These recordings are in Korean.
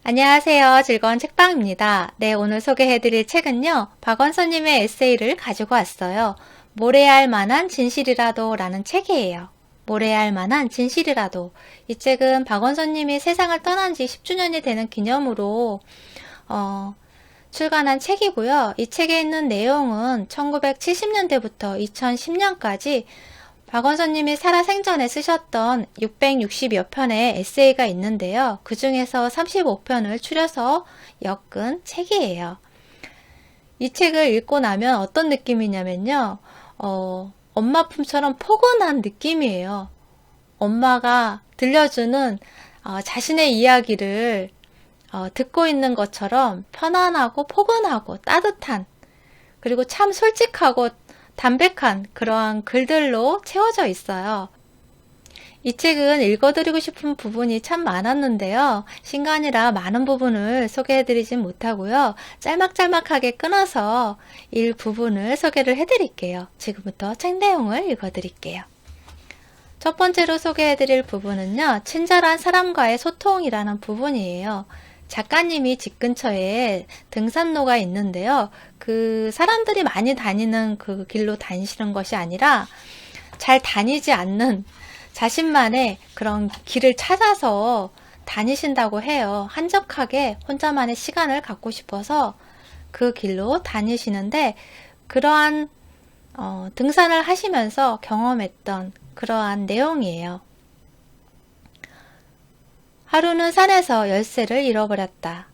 안녕하세요. 즐거운 책방입니다. 네, 오늘 소개해드릴 책은요, 박원서님의 에세이를 가지고 왔어요. 모래알 만한 진실이라도 라는 책이에요. 모래알 만한 진실이라도. 이 책은 박원서님이 세상을 떠난 지 10주년이 되는 기념으로 출간한 책이고요. 이 책에 있는 내용은 1970년대부터 2010년까지 박원서님이 살아생전에 쓰셨던 660여 편의 에세이가 있는데요. 그 중에서 35편을 추려서 엮은 책이에요. 이 책을 읽고 나면 어떤 느낌이냐면요. 엄마 품처럼 포근한 느낌이에요. 엄마가 들려주는 자신의 이야기를 듣고 있는 것처럼 편안하고 포근하고 따뜻한, 그리고 참 솔직하고 담백한 그러한 글들로 채워져 있어요. 이 책은 읽어드리고 싶은 부분이 참 많았는데요. 신간이라 많은 부분을 소개해드리진 못하고요. 짤막짤막하게 끊어서 일부분을 소개를 해드릴게요. 지금부터 책 내용을 읽어드릴게요. 첫 번째로 소개해드릴 부분은요, 친절한 사람과의 소통이라는 부분이에요. 작가님이 집 근처에 등산로가 있는데요. 그 사람들이 많이 다니는 그 길로 다니시는 것이 아니라 잘 다니지 않는 자신만의 그런 길을 찾아서 다니신다고 해요. 한적하게 혼자만의 시간을 갖고 싶어서 그 길로 다니시는데, 그러한 등산을 하시면서 경험했던 그러한 내용이에요. 하루는 산에서 열쇠를 잃어버렸다.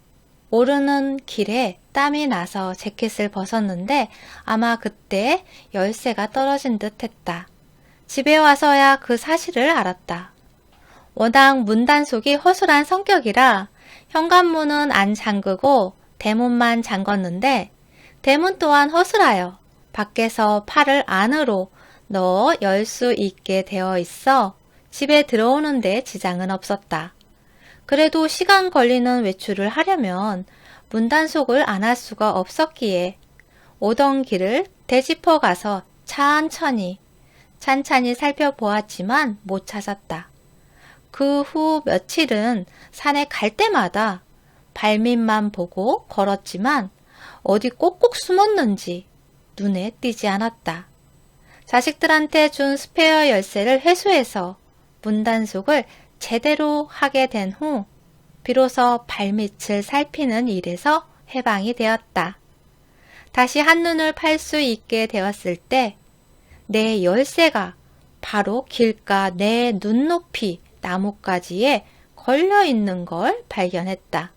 오르는 길에 땀이 나서 재킷을 벗었는데 아마 그때 열쇠가 떨어진 듯 했다. 집에 와서야 그 사실을 알았다. 워낙 문단속이 허술한 성격이라 현관문은 안 잠그고 대문만 잠궜는데 대문 또한 허술하여 밖에서 팔을 안으로 넣어 열 수 있게 되어 있어 집에 들어오는데 지장은 없었다. 그래도 시간 걸리는 외출을 하려면 문단속을 안 할 수가 없었기에 오던 길을 되짚어 가서 찬찬히 살펴보았지만 못 찾았다. 그 후 며칠은 산에 갈 때마다 발밑만 보고 걸었지만 어디 꼭꼭 숨었는지 눈에 띄지 않았다. 자식들한테 준 스페어 열쇠를 회수해서 문단속을 제대로 하게 된 후 비로소 발밑을 살피는 일에서 해방이 되었다. 다시 한눈을 팔 수 있게 되었을 때 내 열쇠가 바로 길가 내 눈높이 나뭇가지에 걸려 있는 걸 발견했다.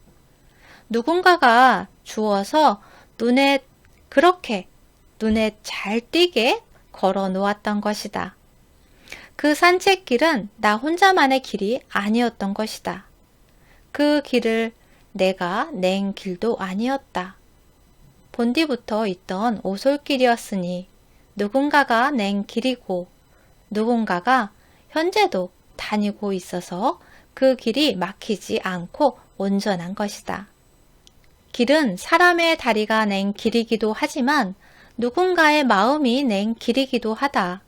누군가가 주워서 그렇게 눈에 잘 띄게 걸어 놓았던 것이다. 그 산책길은 나 혼자만의 길이 아니었던 것이다. 그 길을 내가 낸 길도 아니었다. 본디부터 있던 오솔길이었으니 누군가가 낸 길이고 누군가가 현재도 다니고 있어서 그 길이 막히지 않고 온전한 것이다. 길은 사람의 다리가 낸 길이기도 하지만 누군가의 마음이 낸 길이기도 하다.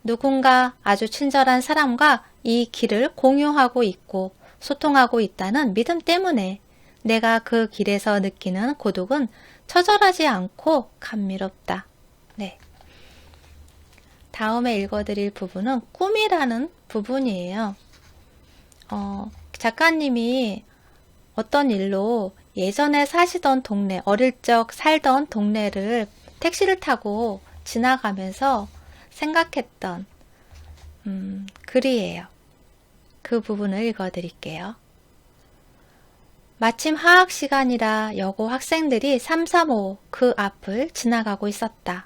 누군가 아주 친절한 사람과 이 길을 공유하고 있고 소통하고 있다는 믿음 때문에 내가 그 길에서 느끼는 고독은 처절하지 않고 감미롭다. 네. 다음에 읽어드릴 부분은 꿈이라는 부분이에요. 작가님이 어떤 일로 예전에 사시던 동네, 어릴 적 살던 동네를 택시를 타고 지나가면서 생각했던 글이에요. 그 부분을 읽어드릴게요. 마침 화학 시간이라 여고 학생들이 335 그 앞을 지나가고 있었다.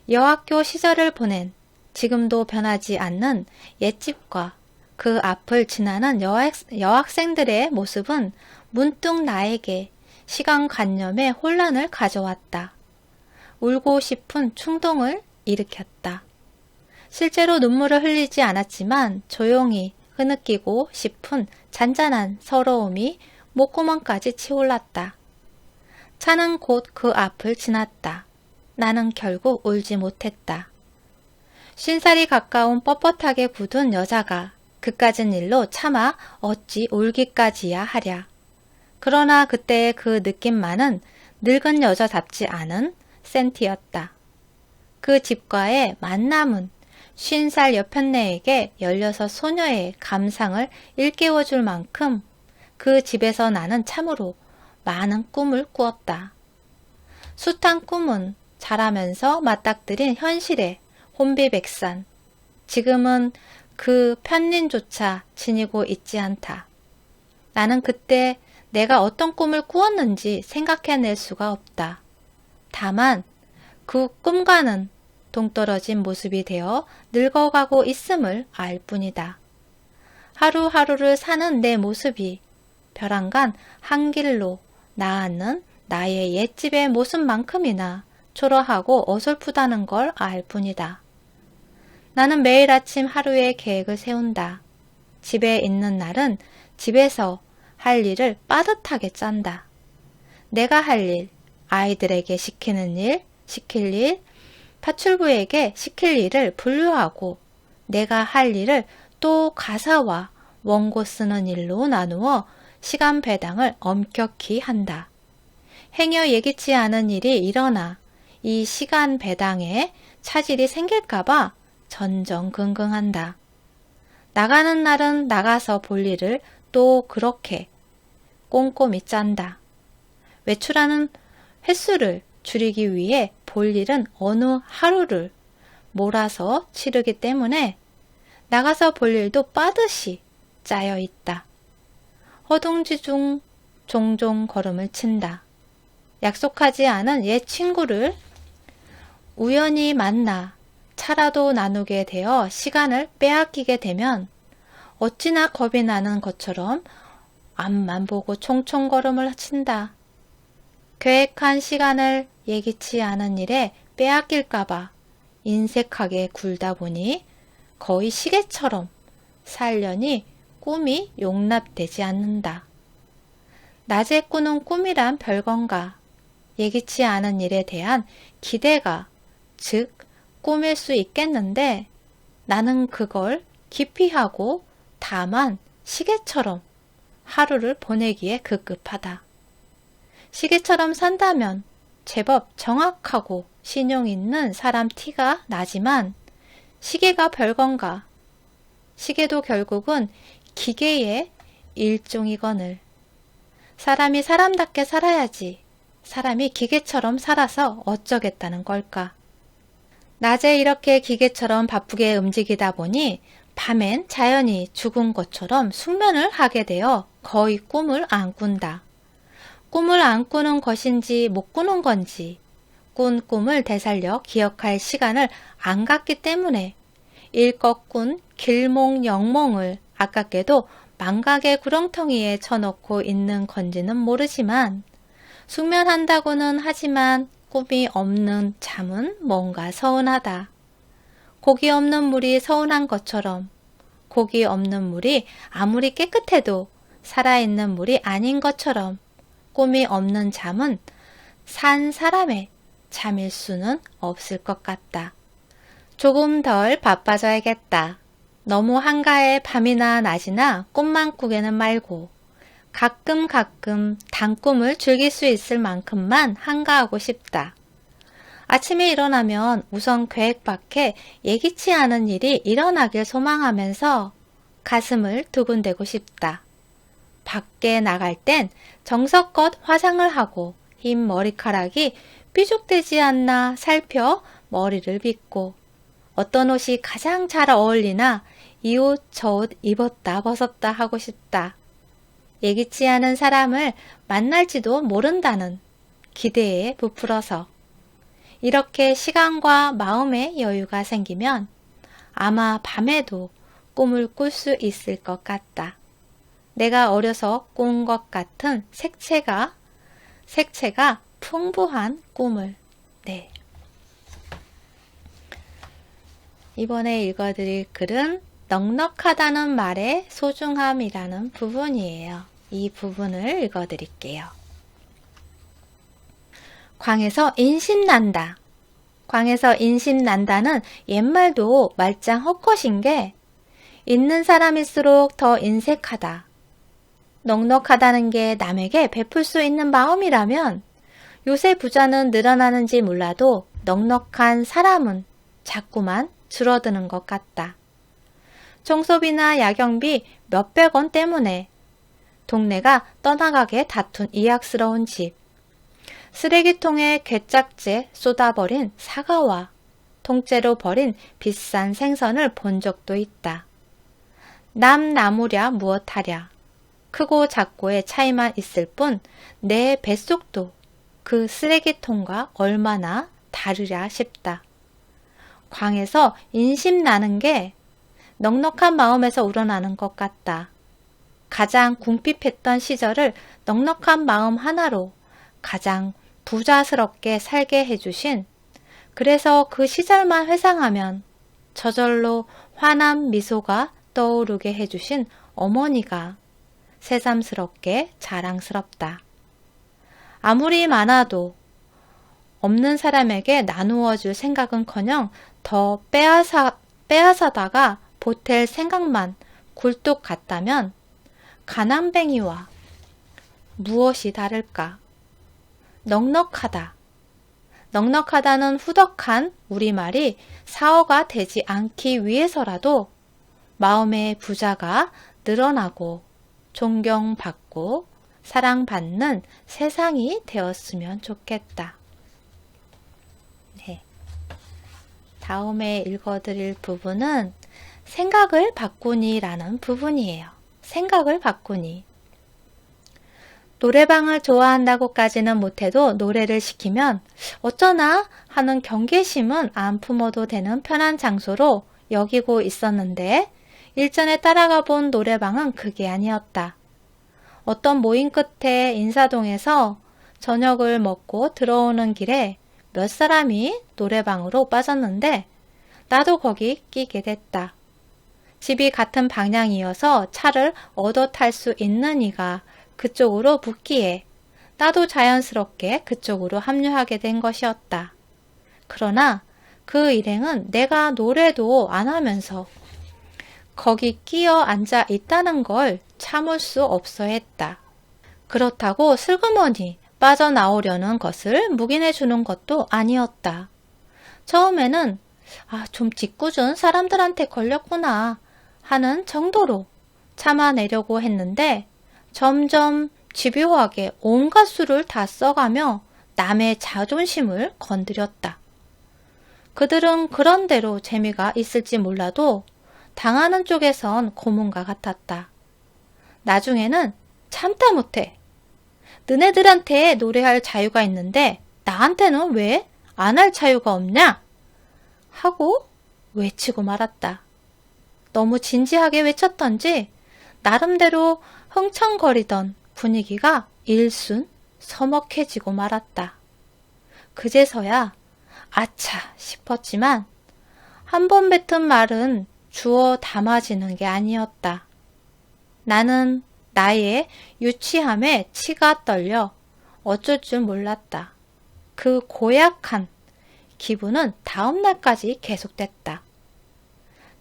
여학교 시절을 보낸 지금도 변하지 않는 옛집과 그 앞을 지나는 여학생들의 모습은 문득 나에게 시간관념의 혼란을 가져왔다. 울고 싶은 충동을 일으켰다. 실제로 눈물을 흘리지 않았지만 조용히 흐느끼고 싶은 잔잔한 서러움이 목구멍까지 치올랐다. 차는 곧 그 앞을 지났다. 나는 결국 울지 못했다. 50살이 가까운 뻣뻣하게 굳은 여자가 그까진 일로 차마 어찌 울기까지야 하랴. 그러나 그때의 그 느낌만은 늙은 여자답지 않은 센티였다. 그 집과의 만남은 50살 여편네에게 16 소녀의 감상을 일깨워줄 만큼 그 집에서 나는 참으로 많은 꿈을 꾸었다. 숱한 꿈은 자라면서 맞닥뜨린 현실의 혼비백산. 지금은 그 편린조차 지니고 있지 않다. 나는 그때 내가 어떤 꿈을 꾸었는지 생각해낼 수가 없다. 다만 그 꿈과는 동떨어진 모습이 되어 늙어가고 있음을 알 뿐이다. 하루하루를 사는 내 모습이 벼랑간 한 길로 나앉는 나의 옛집의 모습만큼이나 초라하고 어설프다는 걸 알 뿐이다. 나는 매일 아침 하루의 계획을 세운다. 집에 있는 날은 집에서 할 일을 빠듯하게 짠다. 내가 할 일, 아이들에게 시키는 일, 시킬 일, 파출부에게 시킬 일을 분류하고 내가 할 일을 또 가사와 원고 쓰는 일로 나누어 시간 배당을 엄격히 한다. 행여 예기치 않은 일이 일어나 이 시간 배당에 차질이 생길까봐 전전긍긍한다. 나가는 날은 나가서 볼 일을 또 그렇게 꼼꼼히 짠다. 외출하는 횟수를 줄이기 위해 볼 일은 어느 하루를 몰아서 치르기 때문에 나가서 볼 일도 빠듯이 짜여 있다. 허둥지둥 종종 걸음을 친다. 약속하지 않은 옛 친구를 우연히 만나 차라도 나누게 되어 시간을 빼앗기게 되면 어찌나 겁이 나는 것처럼 앞만 보고 총총 걸음을 친다. 계획한 시간을 예기치 않은 일에 빼앗길까봐 인색하게 굴다 보니 거의 시계처럼 살려니 꿈이 용납되지 않는다. 낮에 꾸는 꿈이란 별건가? 예기치 않은 일에 대한 기대가 즉 꿈일 수 있겠는데 나는 그걸 기피하고 다만 시계처럼 하루를 보내기에 급급하다. 시계처럼 산다면 제법 정확하고 신용 있는 사람 티가 나지만 시계가 별건가? 시계도 결국은 기계의 일종이거늘. 사람이 사람답게 살아야지 사람이 기계처럼 살아서 어쩌겠다는 걸까? 낮에 이렇게 기계처럼 바쁘게 움직이다 보니 밤엔 자연히 죽은 것처럼 숙면을 하게 되어 거의 꿈을 안 꾼다. 꿈을 안 꾸는 것인지 못 꾸는 건지 꾼 꿈을 되살려 기억할 시간을 안 갖기 때문에 일껏 꾼 길몽영몽을 아깝게도 망각의 구렁텅이에 쳐놓고 있는 건지는 모르지만 숙면한다고는 하지만 꿈이 없는 잠은 뭔가 서운하다. 고기 없는 물이 서운한 것처럼 고기 없는 물이 아무리 깨끗해도 살아있는 물이 아닌 것처럼 꿈이 없는 잠은 산 사람의 잠일 수는 없을 것 같다. 조금 덜 바빠져야겠다. 너무 한가해 밤이나 낮이나 꿈만 꾸게는 말고 가끔 단꿈을 즐길 수 있을 만큼만 한가하고 싶다. 아침에 일어나면 우선 계획 밖에 예기치 않은 일이 일어나길 소망하면서 가슴을 두근대고 싶다. 밖에 나갈 땐 정성껏 화장을 하고 흰 머리카락이 삐죽대지 않나 살펴 머리를 빗고 어떤 옷이 가장 잘 어울리나 이 옷 저 옷 입었다 벗었다 하고 싶다. 예기치 않은 사람을 만날지도 모른다는 기대에 부풀어서 이렇게 시간과 마음의 여유가 생기면 아마 밤에도 꿈을 꿀 수 있을 것 같다. 내가 어려서 꾼 것 같은 색채가 풍부한 꿈을. 네. 이번에 읽어드릴 글은 넉넉하다는 말의 소중함이라는 부분이에요. 이 부분을 읽어드릴게요. 광에서 인심난다. 광에서 인심난다는 옛말도 말짱 헛것인 게 있는 사람일수록 더 인색하다. 넉넉하다는 게 남에게 베풀 수 있는 마음이라면 요새 부자는 늘어나는지 몰라도 넉넉한 사람은 자꾸만 줄어드는 것 같다. 청소비나 야경비 몇백 원 때문에 동네가 떠나가게 다툰 이악스러운 집, 쓰레기통에 괴짝제 쏟아버린 사과와 통째로 버린 비싼 생선을 본 적도 있다. 남 나무랴 무엇하랴. 크고 작고의 차이만 있을 뿐 내 뱃속도 그 쓰레기통과 얼마나 다르랴 싶다. 광에서 인심 나는 게 넉넉한 마음에서 우러나는 것 같다. 가장 궁핍했던 시절을 넉넉한 마음 하나로 가장 부자스럽게 살게 해주신, 그래서 그 시절만 회상하면 저절로 환한 미소가 떠오르게 해주신 어머니가 새삼스럽게 자랑스럽다. 아무리 많아도 없는 사람에게 나누어 줄 생각은커녕 더 빼앗아다가 보탤 생각만 굴뚝 같다면 가난뱅이와 무엇이 다를까? 넉넉하다. 넉넉하다는 후덕한 우리말이 사어가 되지 않기 위해서라도 마음의 부자가 늘어나고 존경받고 사랑받는 세상이 되었으면 좋겠다. 네. 다음에 읽어드릴 부분은 생각을 바꾸니라는 부분이에요. 생각을 바꾸니. 노래방을 좋아한다고까지는 못해도 노래를 시키면 어쩌나 하는 경계심은 안 품어도 되는 편한 장소로 여기고 있었는데 일전에 따라가 본 노래방은 그게 아니었다. 어떤 모임 끝에 인사동에서 저녁을 먹고 들어오는 길에 몇 사람이 노래방으로 빠졌는데 나도 거기 끼게 됐다. 집이 같은 방향이어서 차를 얻어 탈 수 있는 이가 그쪽으로 붙기에 나도 자연스럽게 그쪽으로 합류하게 된 것이었다. 그러나 그 일행은 내가 노래도 안 하면서 거기 끼어 앉아 있다는 걸 참을 수 없어 했다. 그렇다고 슬그머니 빠져나오려는 것을 묵인해 주는 것도 아니었다. 처음에는 좀 짓궂은 사람들한테 걸렸구나 하는 정도로 참아내려고 했는데 점점 집요하게 온갖 수를 다 써가며 남의 자존심을 건드렸다. 그들은 그런대로 재미가 있을지 몰라도 당하는 쪽에선 고문과 같았다. 나중에는 참다 못해. 너네들한테 노래할 자유가 있는데 나한테는 왜 안 할 자유가 없냐? 하고 외치고 말았다. 너무 진지하게 외쳤던지 나름대로 흥청거리던 분위기가 일순 서먹해지고 말았다. 그제서야 아차 싶었지만 한 번 뱉은 말은 주워 담아지는 게 아니었다. 나는 나의 유치함에 치가 떨려 어쩔 줄 몰랐다. 그 고약한 기분은 다음 날까지 계속됐다.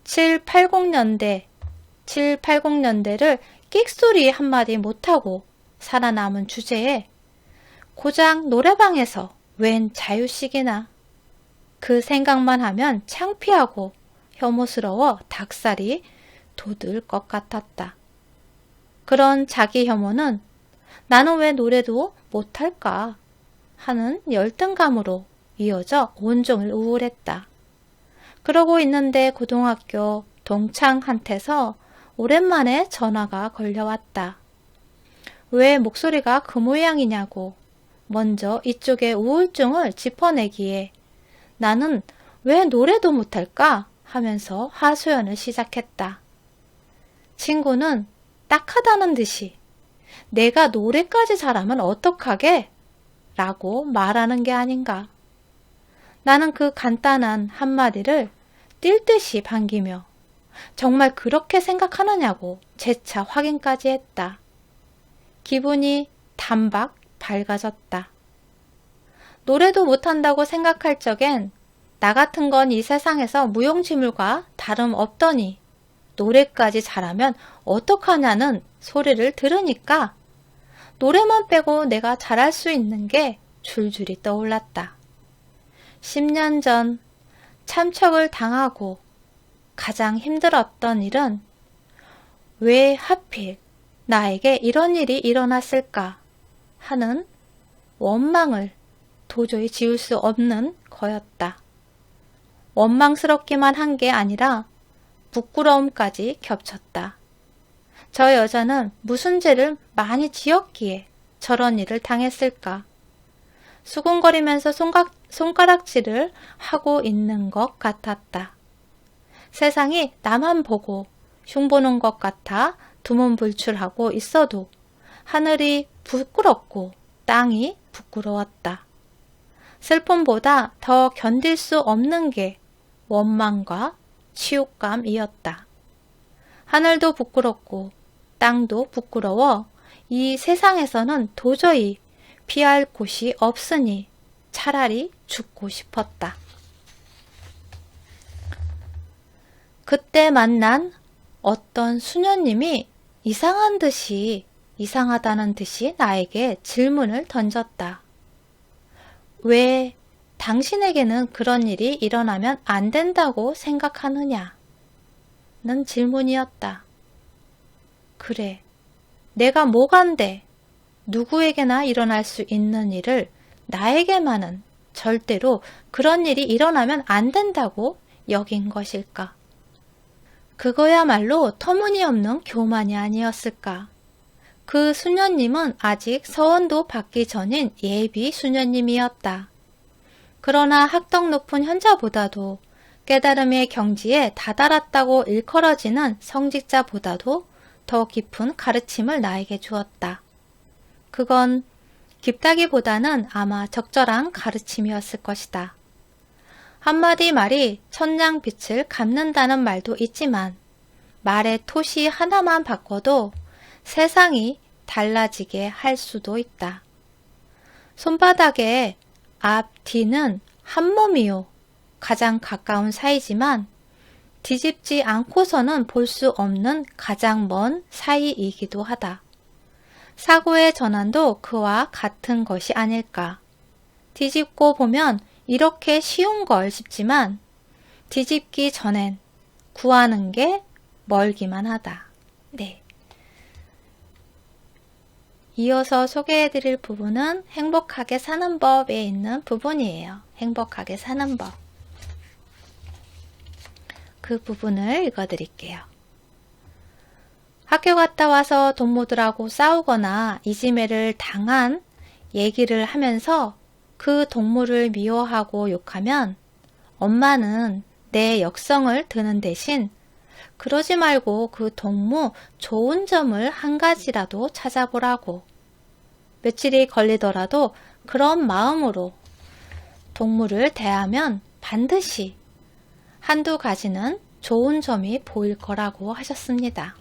780년대를 끽소리 한마디 못하고 살아남은 주제에 고작 노래방에서 웬 자유식이나. 그 생각만 하면 창피하고 혐오스러워 닭살이 돋을 것 같았다. 그런 자기 혐오는 나는 왜 노래도 못할까 하는 열등감으로 이어져 온종일 우울했다. 그러고 있는데 고등학교 동창한테서 오랜만에 전화가 걸려왔다. 왜 목소리가 그 모양이냐고 먼저 이쪽의 우울증을 짚어내기에 나는 왜 노래도 못할까 하면서 하소연을 시작했다. 친구는 딱하다는 듯이 내가 노래까지 잘하면 어떡하게? 라고 말하는 게 아닌가. 나는 그 간단한 한마디를 뛸 듯이 반기며 정말 그렇게 생각하느냐고 재차 확인까지 했다. 기분이 단박 밝아졌다. 노래도 못한다고 생각할 적엔 나 같은 건 이 세상에서 무용지물과 다름없더니 노래까지 잘하면 어떡하냐는 소리를 들으니까 노래만 빼고 내가 잘할 수 있는 게 줄줄이 떠올랐다. 10년 전 참척을 당하고 가장 힘들었던 일은 왜 하필 나에게 이런 일이 일어났을까 하는 원망을 도저히 지울 수 없는 거였다. 원망스럽기만 한 게 아니라 부끄러움까지 겹쳤다. 저 여자는 무슨 죄를 많이 지었기에 저런 일을 당했을까? 수군거리면서 손가락질을 하고 있는 것 같았다. 세상이 나만 보고 흉보는 것 같아 두문불출하고 있어도 하늘이 부끄럽고 땅이 부끄러웠다. 슬픔보다 더 견딜 수 없는 게 원망과 치욕감이었다. 하늘도 부끄럽고 땅도 부끄러워 이 세상에서는 도저히 피할 곳이 없으니 차라리 죽고 싶었다. 그때 만난 어떤 수녀님이 이상하다는 듯이 나에게 질문을 던졌다. 왜 당신에게는 그런 일이 일어나면 안 된다고 생각하느냐? 는 질문이었다. 그래, 내가 뭐간데 누구에게나 일어날 수 있는 일을 나에게만은 절대로 그런 일이 일어나면 안 된다고 여긴 것일까? 그거야말로 터무니없는 교만이 아니었을까? 그 수녀님은 아직 서원도 받기 전인 예비 수녀님이었다. 그러나 학덕 높은 현자보다도 깨달음의 경지에 다다랐다고 일컬어지는 성직자보다도 더 깊은 가르침을 나에게 주었다. 그건 깊다기보다는 아마 적절한 가르침이었을 것이다. 한마디 말이 천냥빛을 갚는다는 말도 있지만 말의 토시 하나만 바꿔도 세상이 달라지게 할 수도 있다. 손바닥에 앞, 뒤는 한 몸이요. 가장 가까운 사이지만 뒤집지 않고서는 볼 수 없는 가장 먼 사이이기도 하다. 사고의 전환도 그와 같은 것이 아닐까. 뒤집고 보면 이렇게 쉬운 걸 싶지만 뒤집기 전엔 구하는 게 멀기만 하다. 네. 이어서 소개해드릴 부분은 행복하게 사는 법에 있는 부분이에요. 행복하게 사는 법. 그 부분을 읽어드릴게요. 학교 갔다 와서 동무들하고 싸우거나 이지매를 당한 얘기를 하면서 그 동무를 미워하고 욕하면 엄마는 내 역성을 드는 대신 그러지 말고 그 동무 좋은 점을 한 가지라도 찾아보라고. 며칠이 걸리더라도 그런 마음으로 동무를 대하면 반드시 한두 가지는 좋은 점이 보일 거라고 하셨습니다.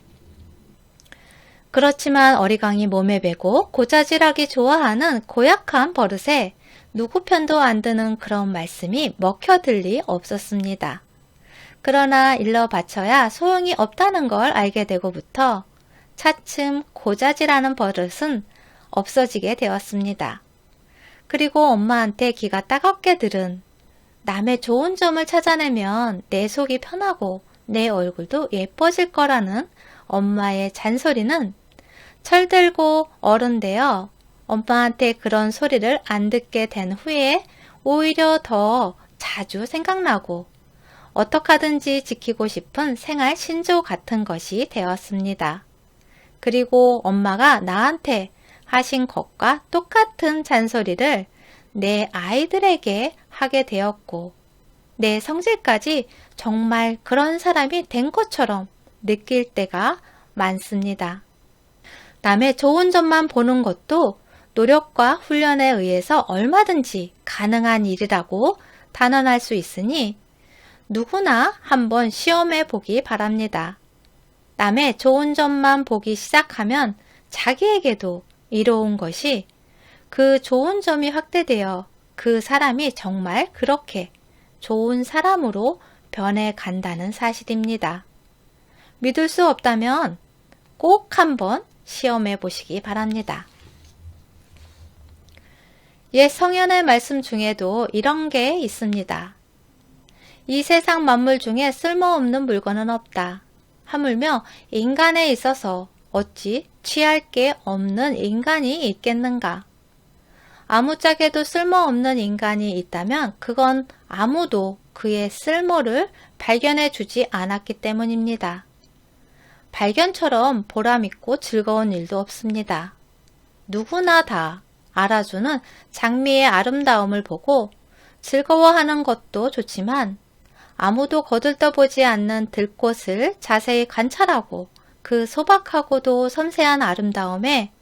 그렇지만 어리광이 몸에 배고 고자질하기 좋아하는 고약한 버릇에 누구 편도 안 드는 그런 말씀이 먹혀들 리 없었습니다. 그러나 일러 바쳐야 소용이 없다는 걸 알게 되고부터 차츰 고자질하는 버릇은 없어지게 되었습니다. 그리고 엄마한테 귀가 따갑게 들은 남의 좋은 점을 찾아내면 내 속이 편하고 내 얼굴도 예뻐질 거라는 엄마의 잔소리는 철들고 어른되어 엄마한테 그런 소리를 안 듣게 된 후에 오히려 더 자주 생각나고 어떡하든지 지키고 싶은 생활 신조 같은 것이 되었습니다. 그리고 엄마가 나한테 하신 것과 똑같은 잔소리를 내 아이들에게 하게 되었고 내 성질까지 정말 그런 사람이 된 것처럼 느낄 때가 많습니다. 남의 좋은 점만 보는 것도 노력과 훈련에 의해서 얼마든지 가능한 일이라고 단언할 수 있으니 누구나 한번 시험해 보기 바랍니다. 남의 좋은 점만 보기 시작하면 자기에게도 이로운 것이 그 좋은 점이 확대되어 그 사람이 정말 그렇게 좋은 사람으로 변해 간다는 사실입니다. 믿을 수 없다면 꼭 한번 시험해 보시기 바랍니다. 옛 성현의 말씀 중에도 이런 게 있습니다. 이 세상 만물 중에 쓸모없는 물건은 없다. 하물며 인간에 있어서 어찌 취할 게 없는 인간이 있겠는가? 아무짝에도 쓸모없는 인간이 있다면 그건 아무도 그의 쓸모를 발견해 주지 않았기 때문입니다. 발견처럼 보람있고 즐거운 일도 없습니다. 누구나 다 알아주는 장미의 아름다움을 보고 즐거워하는 것도 좋지만 아무도 거들떠보지 않는 들꽃을 자세히 관찰하고 그 소박하고도 섬세한 아름다움에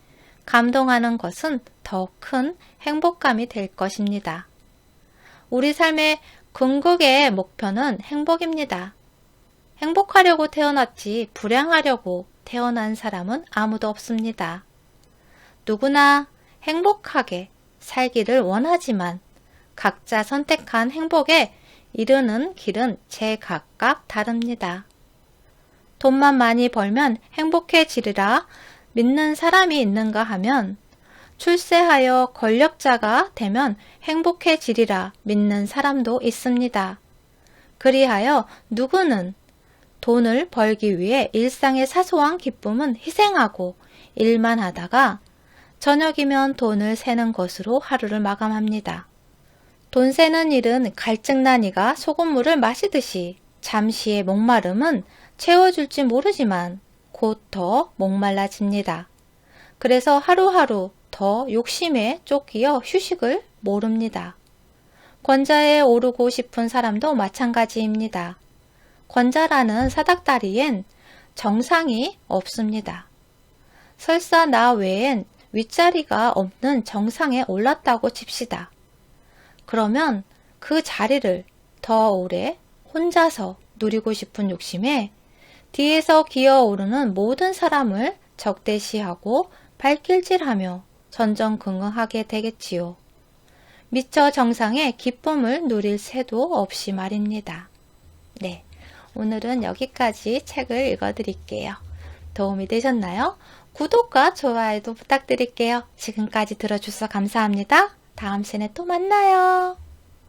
감동하는 것은 더 큰 행복감이 될 것입니다. 우리 삶의 궁극의 목표는 행복입니다. 행복하려고 태어났지 불행하려고 태어난 사람은 아무도 없습니다. 누구나 행복하게 살기를 원하지만 각자 선택한 행복에 이르는 길은 제각각 다릅니다. 돈만 많이 벌면 행복해지리라 믿는 사람이 있는가 하면 출세하여 권력자가 되면 행복해지리라 믿는 사람도 있습니다. 그리하여 누구는 돈을 벌기 위해 일상의 사소한 기쁨은 희생하고 일만 하다가 저녁이면 돈을 세는 것으로 하루를 마감합니다. 돈 세는 일은 갈증난 이가 소금물을 마시듯이 잠시의 목마름은 채워줄지 모르지만 곧 더 목말라집니다. 그래서 하루하루 더 욕심에 쫓기어 휴식을 모릅니다. 권자에 오르고 싶은 사람도 마찬가지입니다. 권자라는 사닥다리엔 정상이 없습니다. 설사 나 외엔 윗자리가 없는 정상에 올랐다고 칩시다. 그러면 그 자리를 더 오래 혼자서 누리고 싶은 욕심에 뒤에서 기어오르는 모든 사람을 적대시하고 발길질하며 전전긍긍하게 되겠지요. 미처 정상의 기쁨을 누릴 새도 없이 말입니다. 네, 오늘은 여기까지 책을 읽어드릴게요. 도움이 되셨나요? 구독과 좋아요도 부탁드릴게요. 지금까지 들어주셔서 감사합니다. 다음 시간에 또 만나요.